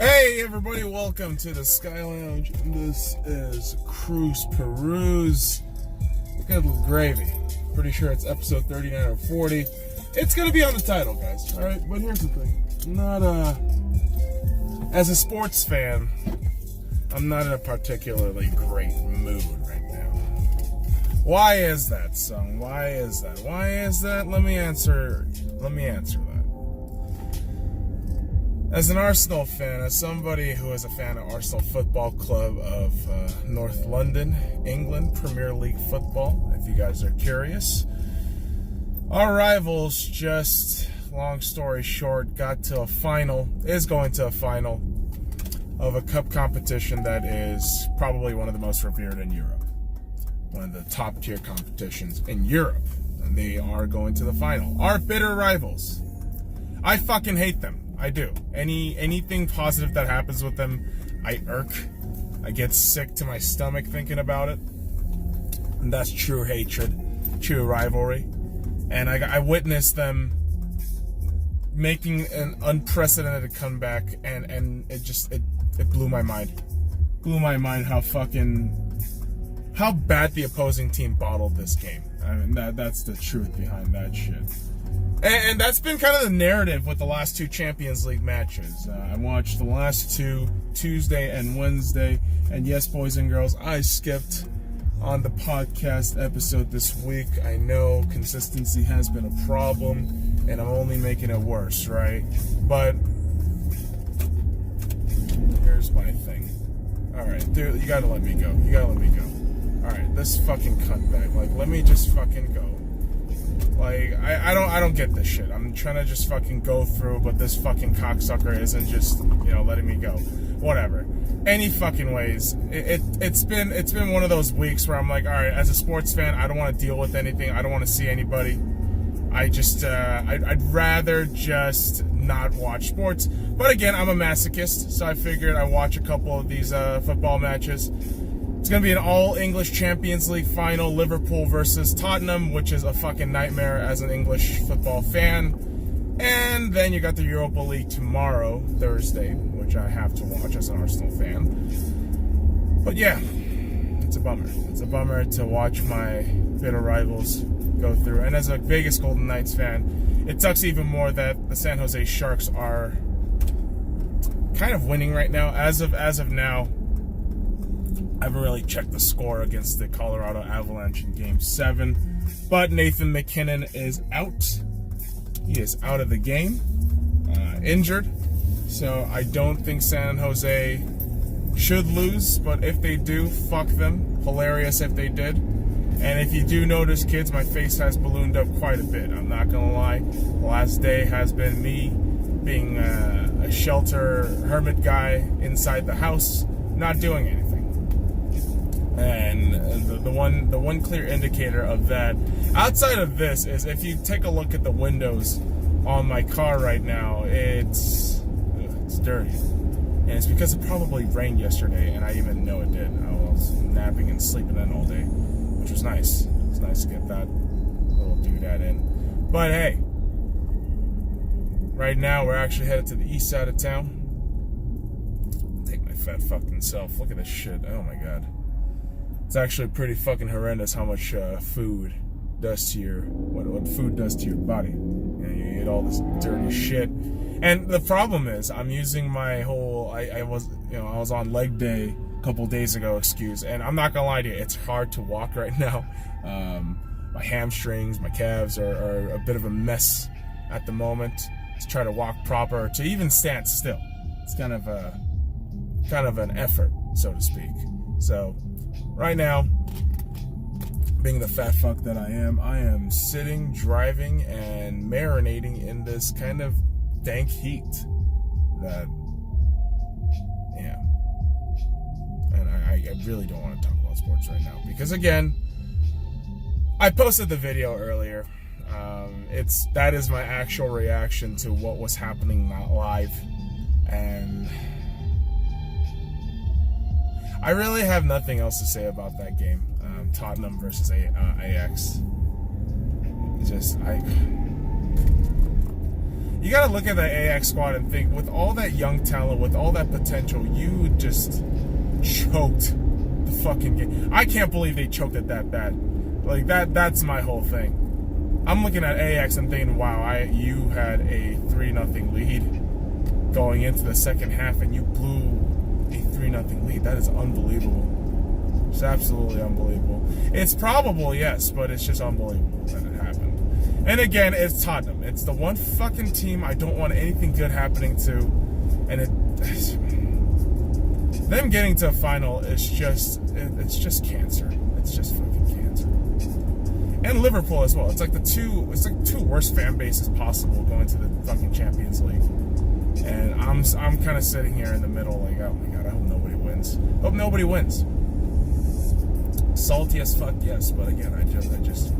Hey everybody, welcome to the SkyLounge. This is Peruse. Good gravy. Pretty sure it's episode 39 or 40. It's gonna be on the title, guys. Alright, but here's the thing. As a sports fan, I'm not in a particularly great mood right now. Why is that, son? Why is that? Let me answer that. As an Arsenal fan, as somebody who is a fan of Arsenal Football Club of North London, England, Premier League football, if you guys are curious, our rivals just, long story short, is going to a final of a cup competition that is probably one of the most revered in Europe. One of the top tier competitions in Europe. And they are going to the final. Our bitter rivals. I fucking hate them. I do. Anything positive that happens with them, I irk. I get sick to my stomach thinking about it. And that's true hatred, true rivalry. And I witnessed them making an unprecedented comeback, and it blew my mind. Blew my mind how bad the opposing team bottled this game. I mean, that's the truth behind that shit. And that's been kind of the narrative with the last two Champions League matches. I watched the last two, Tuesday and Wednesday. And yes, boys and girls, I skipped on the podcast episode this week. I know consistency has been a problem, and I'm only making it worse, right? But here's my thing. Alright, dude, you gotta let me go. Alright, this fucking cuntbag. Like, let me just fucking go. Like, I don't get this shit. I'm trying to just fucking go through, but this fucking cocksucker isn't just, letting me go. Whatever. Any fucking ways. It's been one of those weeks where I'm like, alright, as a sports fan, I don't want to deal with anything. I don't want to see anybody. I'd rather just not watch sports. But again, I'm a masochist, so I figured I'd watch a couple of these football matches. It's going to be an all-English Champions League final, Liverpool versus Tottenham, which is a fucking nightmare as an English football fan. And then you got the Europa League tomorrow, Thursday, which I have to watch as an Arsenal fan. But yeah, it's a bummer. It's a bummer to watch my bitter rivals go through. And as a Vegas Golden Knights fan, it sucks even more that the San Jose Sharks are kind of winning right now. As of now, I haven't really checked the score against the Colorado Avalanche in Game 7. But Nathan MacKinnon is out. He is out of the game. Injured. So I don't think San Jose should lose. But if they do, fuck them. Hilarious if they did. And if you do notice, kids, my face has ballooned up quite a bit. I'm not going to lie. The last day has been me being a shelter hermit guy inside the house, not doing anything. And the one clear indicator of that, outside of this, is if you take a look at the windows on my car right now, it's dirty. And it's because it probably rained yesterday, and I even know it did. I was napping and sleeping in all day, which was nice. It was nice to get that little doodad in. But hey, right now we're actually headed to the east side of town. Take my fat fucking self. Look at this shit. Oh my god. It's actually pretty fucking horrendous how much food does to what food does to your body. You eat all this dirty shit. And the problem is, I'm using my whole, I was on leg day a couple days ago excuse, and I'm not gonna lie to you, it's hard to walk right now. My hamstrings, my calves are a bit of a mess at the moment. To try to walk proper, to even stand still, it's kind of an effort, so to speak. So right now, being the fat fuck that I am sitting, driving, and marinating in this kind of dank heat that, yeah. And I really don't want to talk about sports right now because, again, I posted the video earlier. That is my actual reaction to what was happening not live, and I really have nothing else to say about that game. Tottenham versus Ajax. you gotta look at the AX squad and think, with all that young talent, with all that potential, you just choked the fucking game. I can't believe they choked it that bad. Like, that's my whole thing. I'm looking at AX and thinking, wow, you had a 3-0 lead going into the second half, and you blew a 3-0 lead. That is unbelievable. It's absolutely unbelievable. It's probable, yes, but it's just unbelievable that it happened. And again, it's Tottenham. It's the one fucking team I don't want anything good happening to. And them getting to a final is just, it's just cancer. It's just fucking cancer. And Liverpool as well. It's like two worst fan bases possible going to the fucking Champions League. And I'm kind of sitting here in the middle, like, oh my god, I hope nobody wins. Hope nobody wins. Salty as fuck, yes, but again, I just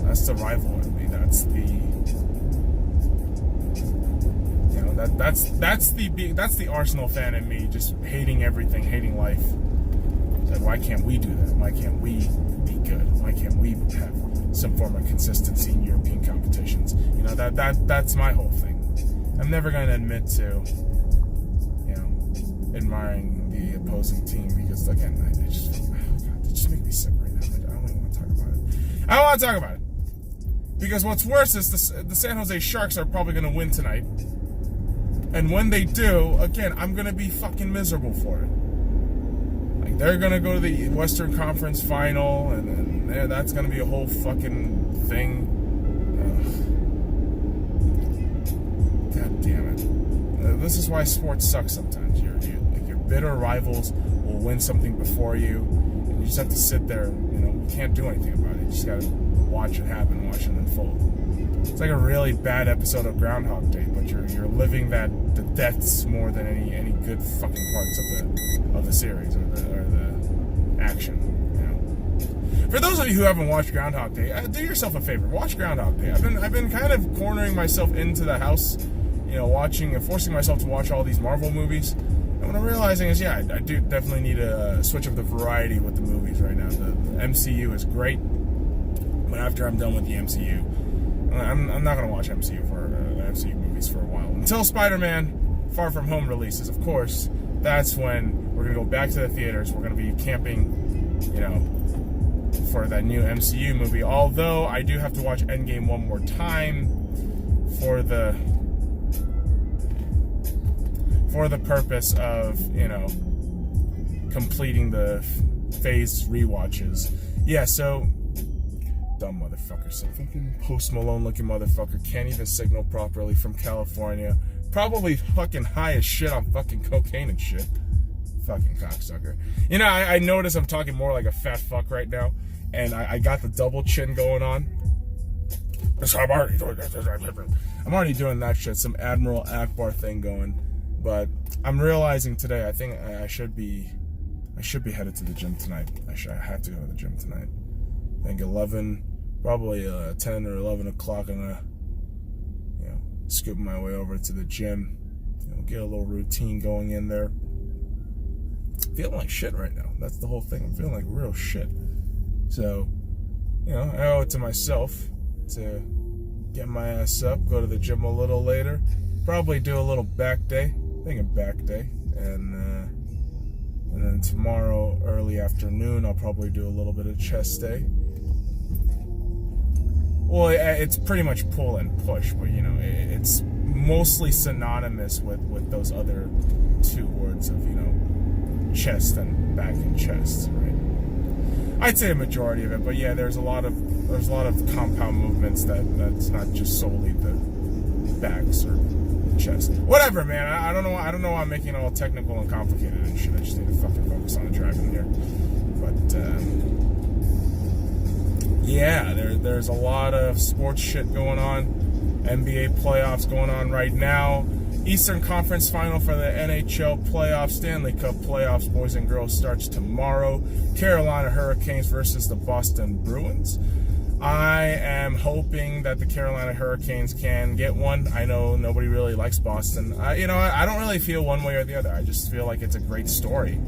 that's the rival in me. That's the, you know, that's the Arsenal fan in me, just hating everything, hating life. Like, why can't we do that? Why can't we be good? Why can't we have some form of consistency in European competitions? You know, that's my whole thing. I'm never going to admit to, you know, admiring the opposing team, because again, they just make me sick right now. I don't even want to talk about it. I don't want to talk about it. Because what's worse is the San Jose Sharks are probably going to win tonight. And when they do, again, I'm going to be fucking miserable for it. Like, they're going to go to the Western Conference Final, and that's going to be a whole fucking thing. God damn it. This is why sports sucks sometimes. Your bitter rivals will win something before you, and you just have to sit there. You know, you can't do anything about it. You just got to watch it happen, watch it unfold. It's like a really bad episode of Groundhog Day, but you're living the deaths more than any good fucking parts of the series or the action. You know. For those of you who haven't watched Groundhog Day, do yourself a favor, watch Groundhog Day. I've been kind of cornering myself into the house, you know, watching and forcing myself to watch all these Marvel movies. And what I'm realizing is, yeah, I do definitely need a switch up the variety with the movies right now. The MCU is great. But after I'm done with the MCU, I'm not going to watch MCU movies for a while. Until Spider-Man Far From Home releases, of course, that's when we're going to go back to the theaters. We're going to be camping, you know, for that new MCU movie. Although I do have to watch Endgame one more time for the purpose of, you know, completing the phased rewatches. Yeah, so dumb motherfucker. Some fucking Post Malone looking motherfucker can't even signal properly from California. Probably fucking high as shit on fucking cocaine and shit. Fucking cocksucker. You know, I notice I'm talking more like a fat fuck right now, and I got the double chin going on. So I'm already doing that shit. Some Admiral Akbar thing going. But I'm realizing today, I think I should be headed to the gym tonight. I have to go to the gym tonight. I think 10 or 11 o'clock, I'm gonna, you know, scoop my way over to the gym, you know, get a little routine going in there. Feeling like shit right now. That's the whole thing. I'm feeling like real shit. So, you know, I owe it to myself to get my ass up, go to the gym a little later, probably do a little back day. I think a back day, and then tomorrow early afternoon I'll probably do a little bit of chest day. Well, it's pretty much pull and push, but you know, it's mostly synonymous with those other two words of, you know, chest and back and chest, right? I'd say a majority of it, but yeah, there's a lot of compound movements that's not just solely the backs or chest. Whatever, man. I don't know why I'm making it all technical and complicated and shit. I just need to fucking focus on the driving here. But yeah, there's a lot of sports shit going on. NBA playoffs going on right now. Eastern Conference Final for the NHL playoffs, Stanley Cup playoffs, boys and girls, starts tomorrow. Carolina Hurricanes versus the Boston Bruins. I am hoping that the Carolina Hurricanes can get one. I know nobody really likes Boston. I don't really feel one way or the other. I just feel like it's a great story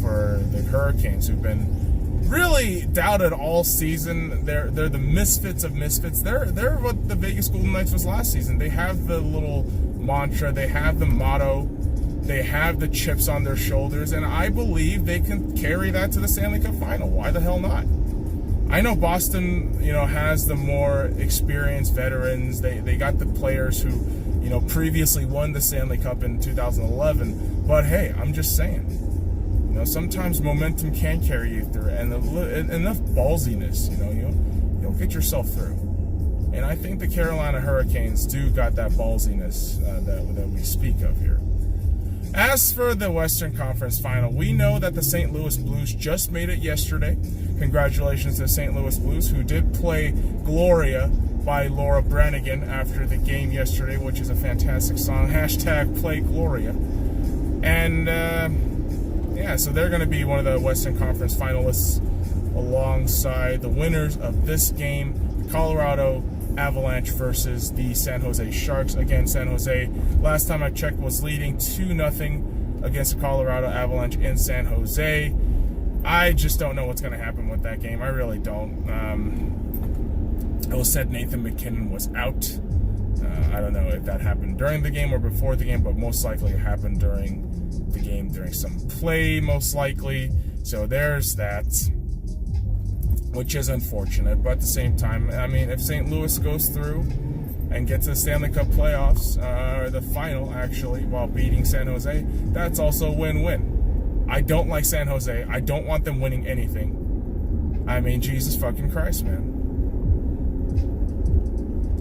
for the Hurricanes, who've been really doubted all season. They're the misfits of misfits. They're what the Vegas Golden Knights was last season. They have the little mantra. They have the motto. They have the chips on their shoulders, and I believe they can carry that to the Stanley Cup final. Why the hell not? I know Boston, has the more experienced veterans. They got the players who, previously won the Stanley Cup in 2011. But hey, I'm just saying, sometimes momentum can carry you through, and enough ballsiness, you'll get yourself through. And I think the Carolina Hurricanes do got that ballsiness that we speak of here. As for the Western Conference Final, we know that the St. Louis Blues just made it yesterday. Congratulations to the St. Louis Blues, who did play Gloria by Laura Branigan after the game yesterday, which is a fantastic song. # play Gloria. And, so they're going to be one of the Western Conference finalists alongside the winners of this game, the Colorado Avalanche versus the San Jose Sharks. Again, San Jose, last time I checked, was leading 2-0 against the Colorado Avalanche in San Jose. I just don't know what's going to happen with that game. I really don't. It was said Nathan McKinnon was out. I don't know if that happened during the game or before the game, but most likely it happened during the game, during some play, most likely. So there's that, which is unfortunate. But at the same time, I mean, if St. Louis goes through and gets to the Stanley Cup playoffs, or the final, actually, while beating San Jose, that's also a win-win. I don't like San Jose. I don't want them winning anything. I mean, Jesus fucking Christ, man.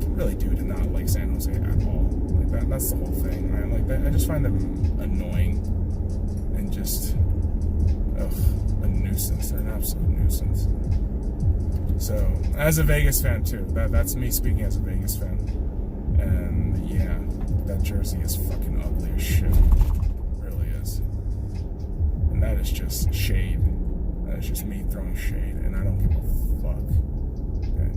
I really do not like San Jose at all. Like that's the whole thing, man. Like that, I just find them annoying and just a nuisance. They're an absolute nuisance. So, as a Vegas fan too, that's me speaking as a Vegas fan. And yeah, that jersey is fucking ugly as shit. It really is. And that is just shade. That is just me throwing shade, and I don't give a fuck. Okay?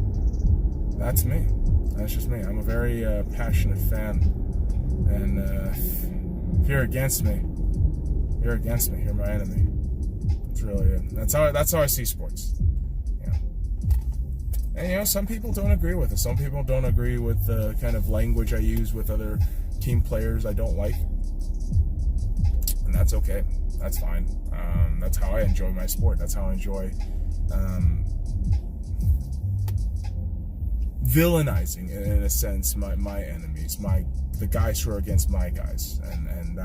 That's me. That's just me. I'm a very passionate fan, and if you're against me, you're against me. You're my enemy. It's really it. That's how I see sports. And some people don't agree with it. Some people don't agree with the kind of language I use with other team players I don't like, and that's okay. That's fine. That's how I enjoy my sport. That's how I enjoy villainizing, in a sense, my enemies, the guys who are against my guys, and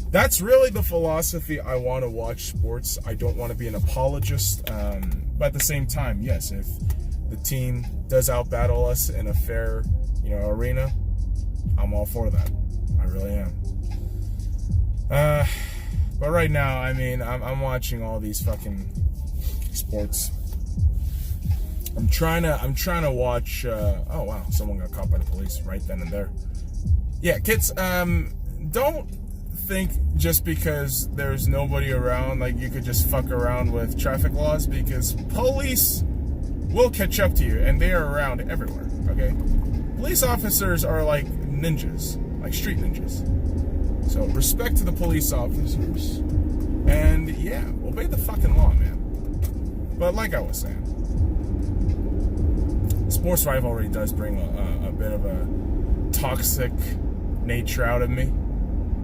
that's really the philosophy I want to watch sports. I don't want to be an apologist, but at the same time, yes, if the team does outbattle us in a fair, arena, I'm all for that. I really am. But right now, I mean, I'm watching all these fucking sports. I'm trying to watch. Oh wow, someone got caught by the police right then and there. Yeah, kids, don't think just because there's nobody around, like you could just fuck around with traffic laws, because police will catch up to you, and they are around everywhere. Okay, police officers are like ninjas, like street ninjas. So respect to the police officers, and yeah, obey the fucking law, man. But like I was saying, sports rivalry does bring a bit of a toxic nature out of me,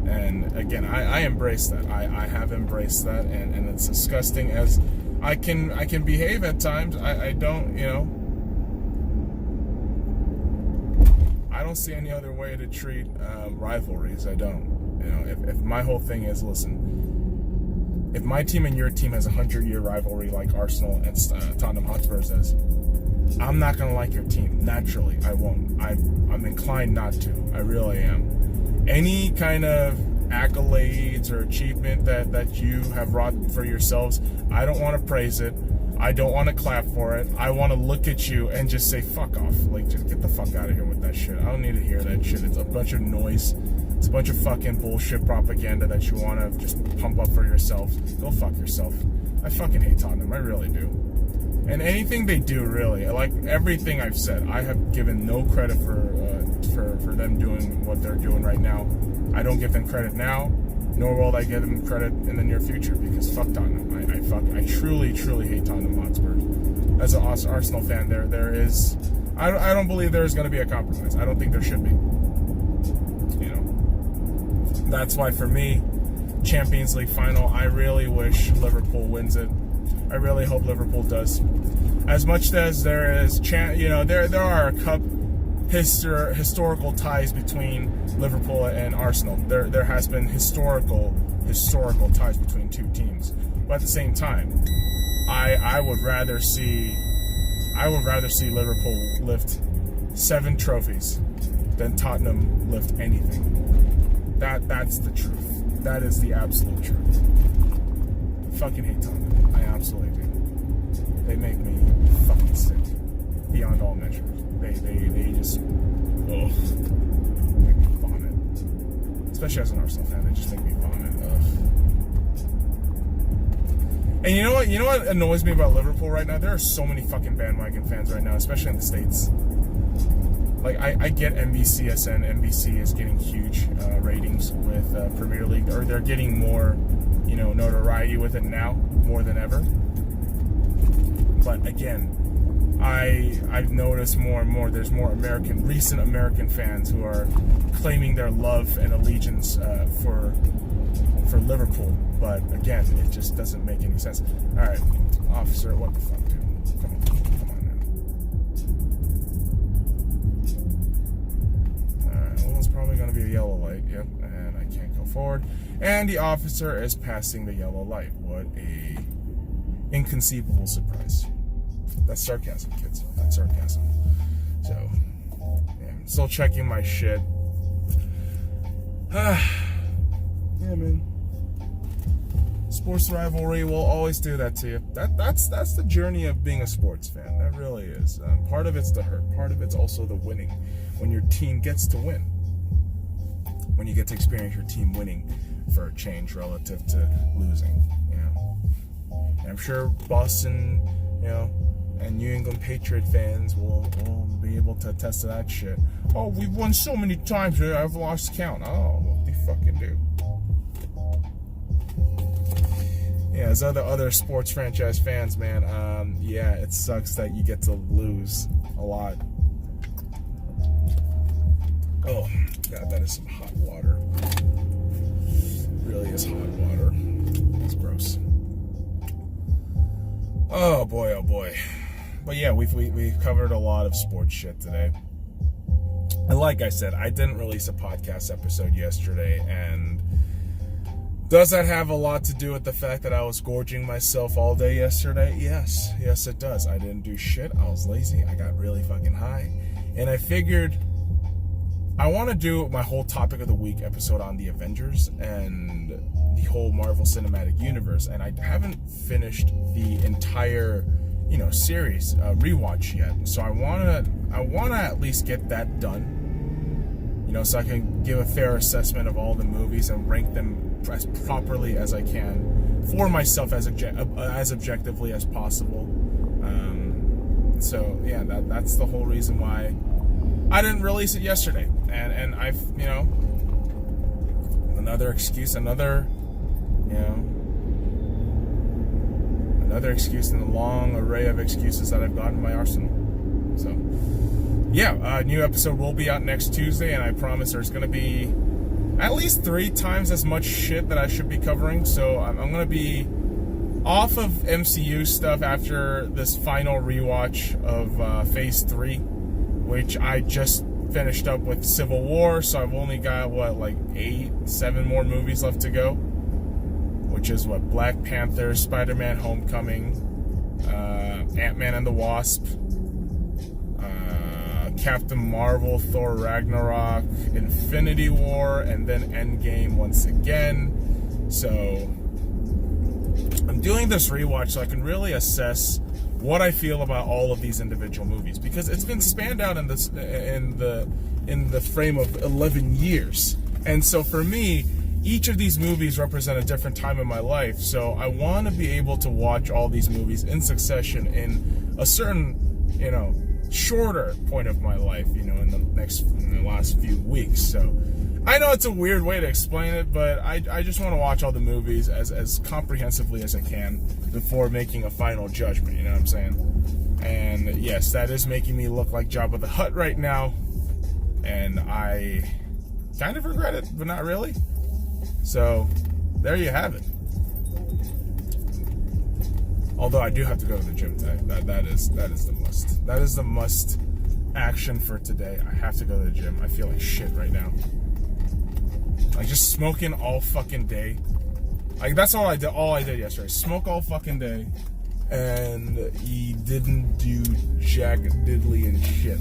and again, I embrace that. I have embraced that, and it's disgusting as I can behave at times. I don't, I don't see any other way to treat rivalries. I don't. If my whole thing is, listen, if my team and your team has a 100-year rivalry like Arsenal and Tottenham Hotspur does, I'm not gonna like your team. Naturally, I won't. I'm inclined not to. I really am. Any kind of accolades or achievement that you have wrought for yourselves, I don't want to praise it. I don't want to clap for it. I want to look at you and just say, fuck off. Like, just get the fuck out of here with that shit. I don't need to hear that shit. It's a bunch of noise. It's a bunch of fucking bullshit propaganda that you want to just pump up for yourself. Go fuck yourself. I fucking hate Tottenham. I really do. And anything they do, really, like everything I've said, I have given no credit for them doing what they're doing right now. I don't give them credit now. nor will I give him credit in the near future, because fuck Tottenham. I truly hate Tottenham Hotspur. As an Arsenal fan, I don't believe there's going to be a compromise. I don't think there should be. That's why for me, Champions League final, I really wish Liverpool wins it. I really hope Liverpool does. As much as there is, there are a cup historical ties between Liverpool and Arsenal. There has been historical ties between two teams. But at the same time, I would rather see Liverpool lift 7 trophies than Tottenham lift anything. That's the truth. That is the absolute truth. I fucking hate Tottenham. I absolutely do. They make me fucking sick beyond all measure. They just make me vomit. Especially as an Arsenal fan, they just make me vomit. And you know what annoys me about Liverpool right now? There are so many fucking bandwagon fans right now, especially in the States. Like, I get NBC is getting huge ratings with Premier League, or they're getting more, notoriety with it now, more than ever. But again, I've noticed more and more, there's more recent American fans who are claiming their love and allegiance for Liverpool. But again, it just doesn't make any sense. All right, officer, what the fuck, dude? Come on now. All right, well, it's probably going to be a yellow light. Yep, and I can't go forward. And the officer is passing the yellow light. What a inconceivable surprise. That's sarcasm, kids. That's sarcasm. So, yeah, I'm still checking my shit. Yeah, man. Sports rivalry will always do that to you. That's the journey of being a sports fan. That really is. Part of it's the hurt. Part of it's also the winning. When your team gets to win. When you get to experience your team winning for a change relative to losing. And I'm sure Boston, and New England Patriot fans will be able to attest to that shit. Oh, we've won so many times, I've lost count. Oh, what they fucking do. Yeah, as other sports franchise fans, man, yeah, it sucks that you get to lose a lot. Oh, God, that is some hot water. It really is hot water. It's gross. Oh boy. But yeah, we've covered a lot of sports shit today. And like I said, I didn't release a podcast episode yesterday, and does that have a lot to do with the fact that I was gorging myself all day yesterday? Yes, it does. I didn't do shit. I was lazy. I got really fucking high. And I figured I want to do my whole topic of the week episode on the Avengers and the whole Marvel Cinematic Universe. And I haven't finished the entire, series rewatch yet. So I wanna at least get that done. So I can give a fair assessment of all the movies and rank them as properly as I can for myself as objectively as possible. So yeah, that's the whole reason why I didn't release it yesterday. And I've, another excuse, another excuse in the long array of excuses that I've got in my arsenal. So yeah, a new episode will be out next Tuesday, and I promise there's going to be at least 3 times as much shit that I should be covering. So I'm going to be off of MCU stuff after this final rewatch of Phase 3, which I just finished up with Civil War. So I've only got, 7 more movies left to go, which is Black Panther, Spider-Man Homecoming, Ant-Man and the Wasp, Captain Marvel, Thor Ragnarok, Infinity War, and then Endgame once again. So I'm doing this rewatch so I can really assess what I feel about all of these individual movies, because it's been spanned out in the frame of 11 years. And so for me, each of these movies represent a different time in my life. So I want to be able to watch all these movies in succession in a certain, shorter point of my life, in the last few weeks. So I know it's a weird way to explain it, but I just want to watch all the movies as comprehensively as I can before making a final judgment, you know what I'm saying? And yes, that is making me look like Jabba the Hutt right now, and I kind of regret it, but not really. So, there you have it. Although I do have to go to the gym today. That is the must. That is the must action for today. I have to go to the gym. I feel like shit right now. Like, just smoking all fucking day. Like, that's all I did yesterday. Smoke all fucking day. And he didn't do jack diddly and shit.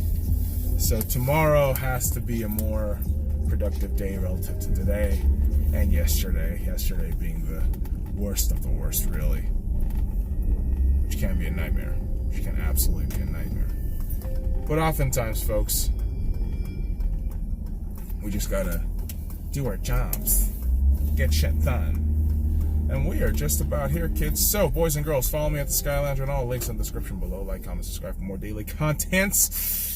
So tomorrow has to be a more productive day relative to today and yesterday. Yesterday being the worst of the worst, really. Which can be a nightmare. Which can absolutely be a nightmare. But oftentimes, folks, we just gotta do our jobs, get shit done. And we are just about here, kids. So, boys and girls, follow me at the SC.Y Lounge on all links in the description below. Like, comment, subscribe for more daily contents.